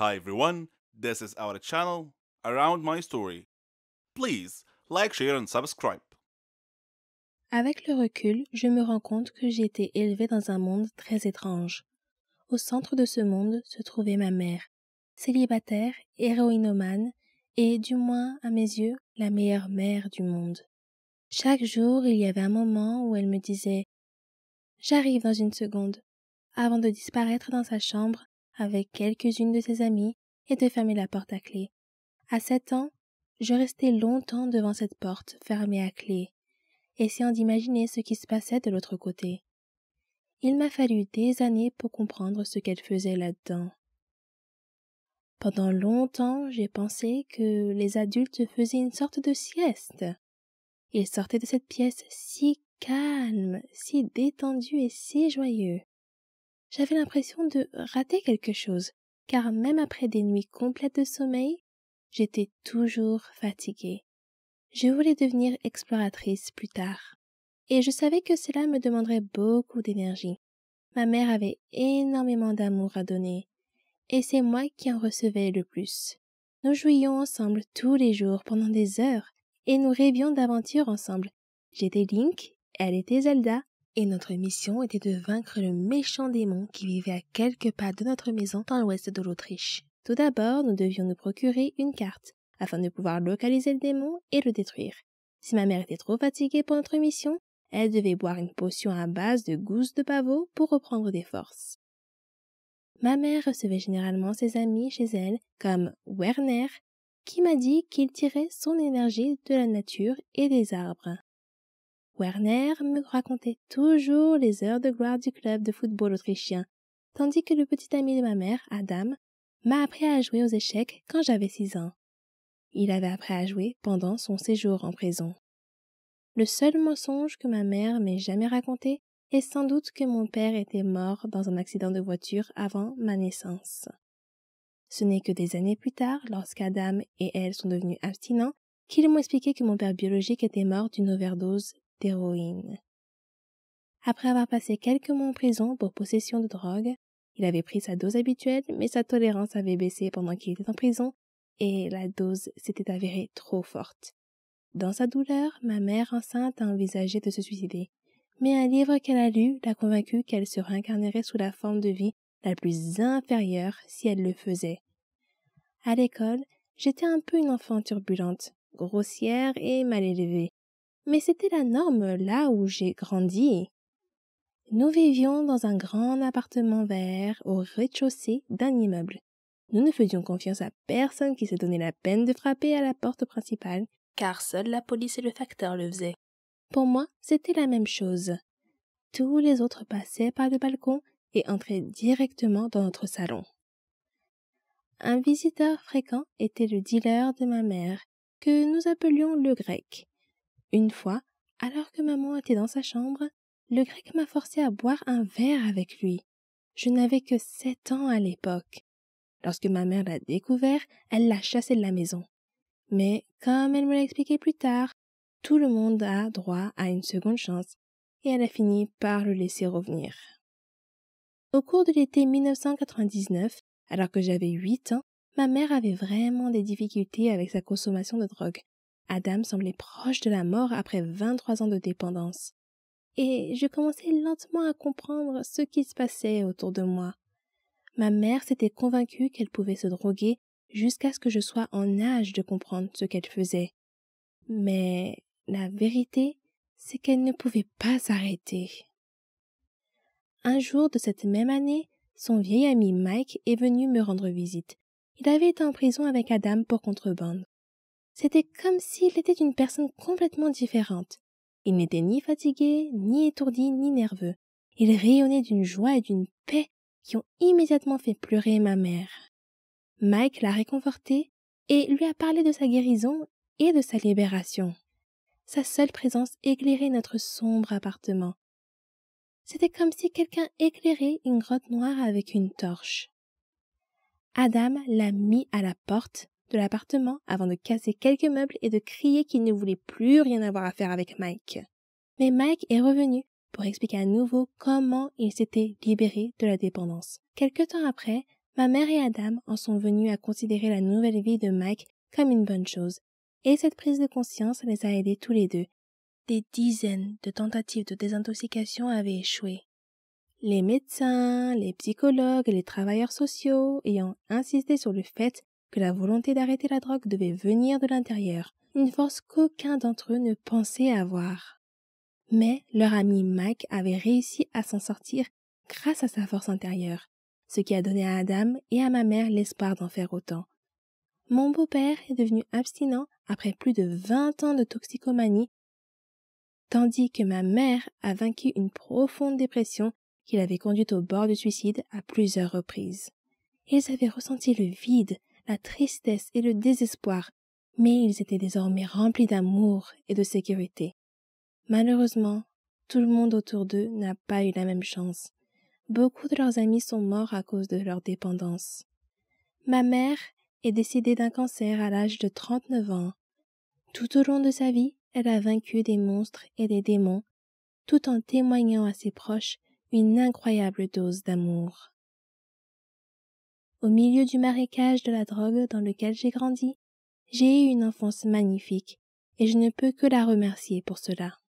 Hi everyone, this is our channel Around My Story. Please like, share and subscribe. Avec le recul, je me rends compte que j'ai été élevée dans un monde très étrange. Au centre de ce monde se trouvait ma mère, célibataire, héroïnomane et, du moins à mes yeux, la meilleure mère du monde. Chaque jour, il y avait un moment où elle me disait « J'arrive dans une seconde » avant de disparaître dans sa chambre avec quelques-unes de ses amies et de fermer la porte à clé. À 7 ans, je restais longtemps devant cette porte fermée à clé, essayant d'imaginer ce qui se passait de l'autre côté. Il m'a fallu des années pour comprendre ce qu'elle faisait là-dedans. Pendant longtemps, j'ai pensé que les adultes faisaient une sorte de sieste. Ils sortaient de cette pièce si calme, si détendu et si joyeux. J'avais l'impression de rater quelque chose, car même après des nuits complètes de sommeil, j'étais toujours fatiguée. Je voulais devenir exploratrice plus tard, et je savais que cela me demanderait beaucoup d'énergie. Ma mère avait énormément d'amour à donner, et c'est moi qui en recevais le plus. Nous jouions ensemble tous les jours pendant des heures, et nous rêvions d'aventures ensemble. J'étais Link, elle était Zelda, et notre mission était de vaincre le méchant démon qui vivait à quelques pas de notre maison dans l'ouest de l'Autriche. Tout d'abord, nous devions nous procurer une carte, afin de pouvoir localiser le démon et le détruire. Si ma mère était trop fatiguée pour notre mission, elle devait boire une potion à base de gousses de pavot pour reprendre des forces. Ma mère recevait généralement ses amis chez elle, comme Werner, qui m'a dit qu'il tirait son énergie de la nature et des arbres. Werner me racontait toujours les heures de gloire du club de football autrichien, tandis que le petit ami de ma mère, Adam, m'a appris à jouer aux échecs quand j'avais 6 ans. Il avait appris à jouer pendant son séjour en prison. Le seul mensonge que ma mère m'ait jamais raconté est sans doute que mon père était mort dans un accident de voiture avant ma naissance. Ce n'est que des années plus tard, lorsqu'Adam et elle sont devenus abstinents, qu'ils m'ont expliqué que mon père biologique était mort d'une overdose d'héroïne. Après avoir passé quelques mois en prison pour possession de drogue, il avait pris sa dose habituelle, mais sa tolérance avait baissé pendant qu'il était en prison et la dose s'était avérée trop forte. Dans sa douleur, ma mère enceinte a envisagé de se suicider, mais un livre qu'elle a lu l'a convaincue qu'elle se réincarnerait sous la forme de vie la plus inférieure si elle le faisait. À l'école, j'étais un peu une enfant turbulente, grossière et mal élevée, mais c'était la norme là où j'ai grandi. Nous vivions dans un grand appartement vert au rez-de-chaussée d'un immeuble. Nous ne faisions confiance à personne qui se donnait la peine de frapper à la porte principale, car seule la police et le facteur le faisaient. Pour moi, c'était la même chose. Tous les autres passaient par le balcon et entraient directement dans notre salon. Un visiteur fréquent était le dealer de ma mère, que nous appelions le grec. Une fois, alors que maman était dans sa chambre, le grec m'a forcé à boire un verre avec lui. Je n'avais que 7 ans à l'époque. Lorsque ma mère l'a découvert, elle l'a chassé de la maison. Mais, comme elle me l'a expliqué plus tard, tout le monde a droit à une seconde chance, et elle a fini par le laisser revenir. Au cours de l'été 1999, alors que j'avais 8 ans, ma mère avait vraiment des difficultés avec sa consommation de drogue. Adam semblait proche de la mort après 23 ans de dépendance. Et je commençais lentement à comprendre ce qui se passait autour de moi. Ma mère s'était convaincue qu'elle pouvait se droguer jusqu'à ce que je sois en âge de comprendre ce qu'elle faisait. Mais la vérité, c'est qu'elle ne pouvait pas s'arrêter. Un jour de cette même année, son vieil ami Mike est venu me rendre visite. Il avait été en prison avec Adam pour contrebande. C'était comme s'il était une personne complètement différente. Il n'était ni fatigué, ni étourdi, ni nerveux. Il rayonnait d'une joie et d'une paix qui ont immédiatement fait pleurer ma mère. Mike l'a réconforté et lui a parlé de sa guérison et de sa libération. Sa seule présence éclairait notre sombre appartement. C'était comme si quelqu'un éclairait une grotte noire avec une torche. Adam l'a mis à la porte de l'appartement avant de casser quelques meubles et de crier qu'il ne voulait plus rien avoir à faire avec Mike. Mais Mike est revenu pour expliquer à nouveau comment il s'était libéré de la dépendance. Quelque temps après, Ma mère et Adam en sont venus à considérer la nouvelle vie de Mike comme une bonne chose, et cette prise de conscience les a aidés tous les deux. Des dizaines de tentatives de désintoxication avaient échoué. Les médecins, les psychologues et les travailleurs sociaux ayant insisté sur le fait que la volonté d'arrêter la drogue devait venir de l'intérieur, une force qu'aucun d'entre eux ne pensait avoir. Mais leur ami Mike avait réussi à s'en sortir grâce à sa force intérieure, ce qui a donné à Adam et à ma mère l'espoir d'en faire autant. Mon beau-père est devenu abstinent après plus de 20 ans de toxicomanie, tandis que ma mère a vaincu une profonde dépression qui l'avait conduite au bord du suicide à plusieurs reprises. Ils avaient ressenti le vide, la tristesse et le désespoir, mais ils étaient désormais remplis d'amour et de sécurité. Malheureusement, tout le monde autour d'eux n'a pas eu la même chance. Beaucoup de leurs amis sont morts à cause de leur dépendance. Ma mère est décédée d'un cancer à l'âge de 39 ans. Tout au long de sa vie, elle a vaincu des monstres et des démons, tout en témoignant à ses proches une incroyable dose d'amour. Au milieu du marécage de la drogue dans lequel j'ai grandi, j'ai eu une enfance magnifique, et je ne peux que la remercier pour cela.